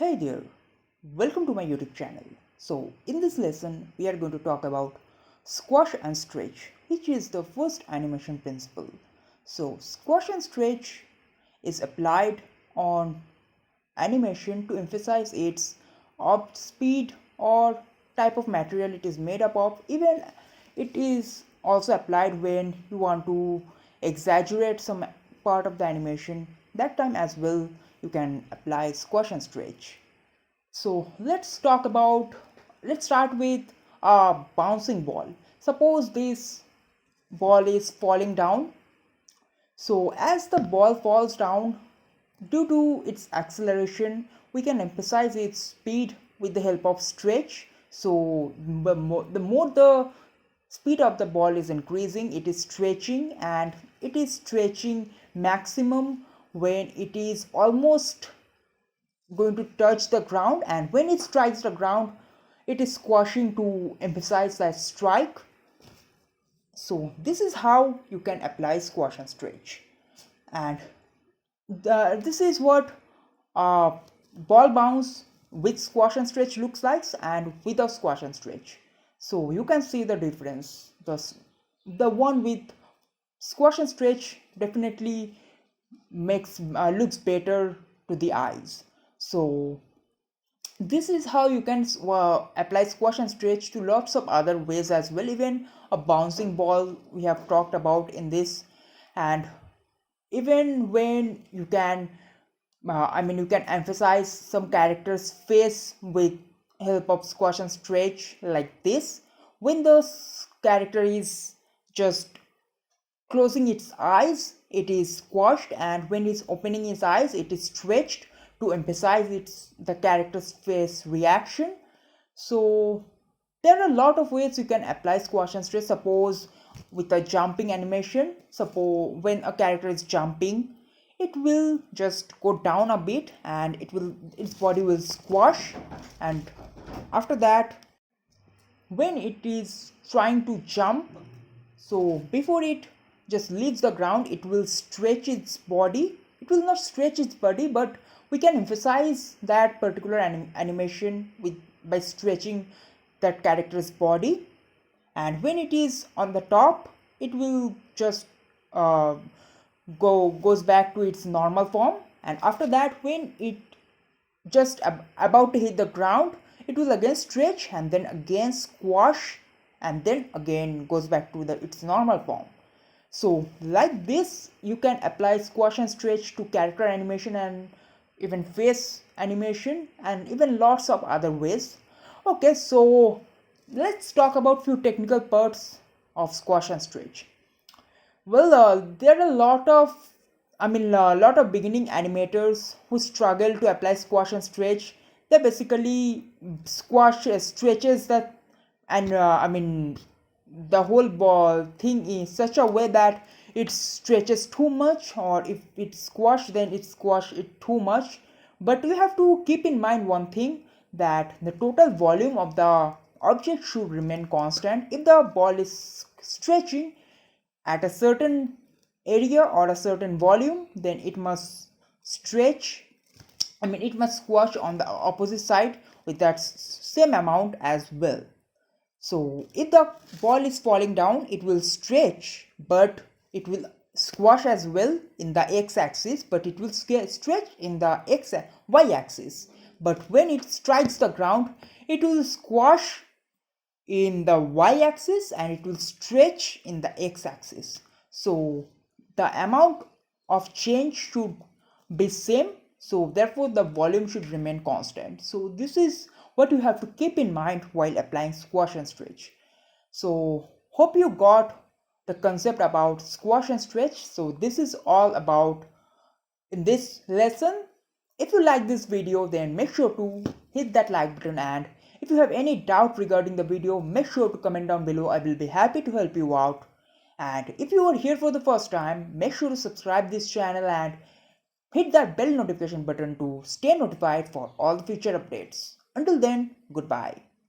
Hey there, welcome to my YouTube channel. So, in this lesson, we are going to talk about squash and stretch, which is the first animation principle. So, squash and stretch is applied on animation to emphasize its op speed or type of material it is made up of. Even it is also applied when you want to exaggerate some part of the animation. That time as well, you can apply squash and stretch. So let's start with a bouncing ball. Suppose this ball is falling down. So as the ball falls down, due to its acceleration, we can emphasize its speed with the help of stretch. So the more the speed of the ball is increasing, it is stretching, and it is stretching maximum when it is almost going to touch the ground, and when it strikes the ground it is squashing to emphasize that strike. So this is how you can apply squash and stretch, and this is what ball bounce with squash and stretch looks like and without squash and stretch. So you can see the difference. The one with squash and stretch definitely makes looks better to the eyes. So this is how you can apply squash and stretch to lots of other ways as well. Even a bouncing ball we have talked about in this, and even when you can you can emphasize some character's face with help of squash and stretch like this. When the character is just closing its eyes, it is squashed, and when it's opening its eyes, it is stretched to emphasize the character's face reaction. So there are a lot of ways you can apply squash and stretch. Suppose with a jumping animation, suppose when a character is jumping, it will just go down a bit and its body will squash, and after that when it is trying to jump, so before it just leaves the ground, it will stretch its body. It will not stretch its body, but we can emphasize that particular animation with by stretching that character's body. And when it is on the top, it will just uh, goes back to its normal form. And after that, when it just about to hit the ground, it will again stretch and then again squash, and then again goes back to its normal form. So like this you can apply squash and stretch to character animation and even face animation and even lots of other ways. Okay, so let's talk about few technical parts of squash and stretch. Well, there are a lot of a lot of beginning animators who struggle to apply squash and stretch. They basically squash stretches that, and the whole ball thing in such a way that it stretches too much, or if it's squashed, then it squash it too much. But we have to keep in mind one thing, that the total volume of the object should remain constant. If the ball is stretching at a certain area or a certain volume, then it must stretch, it must squash on the opposite side with that same amount as well. So if the ball is falling down, it will stretch, but it will squash as well in the x-axis, but it will stretch in the y-axis. But when it strikes the ground, it will squash in the y-axis and it will stretch in the x-axis. So the amount of change should be same, so therefore the volume should remain constant. So this is what you have to keep in mind while applying squash and stretch. So hope you got the concept about squash and stretch. So this is all about in this lesson. If you like this video, then make sure to hit that like button, and if you have any doubt regarding the video, make sure to comment down below. I will be happy to help you out. And if you are here for the first time, make sure to subscribe this channel and hit that bell notification button to stay notified for all the future updates. Until then, goodbye.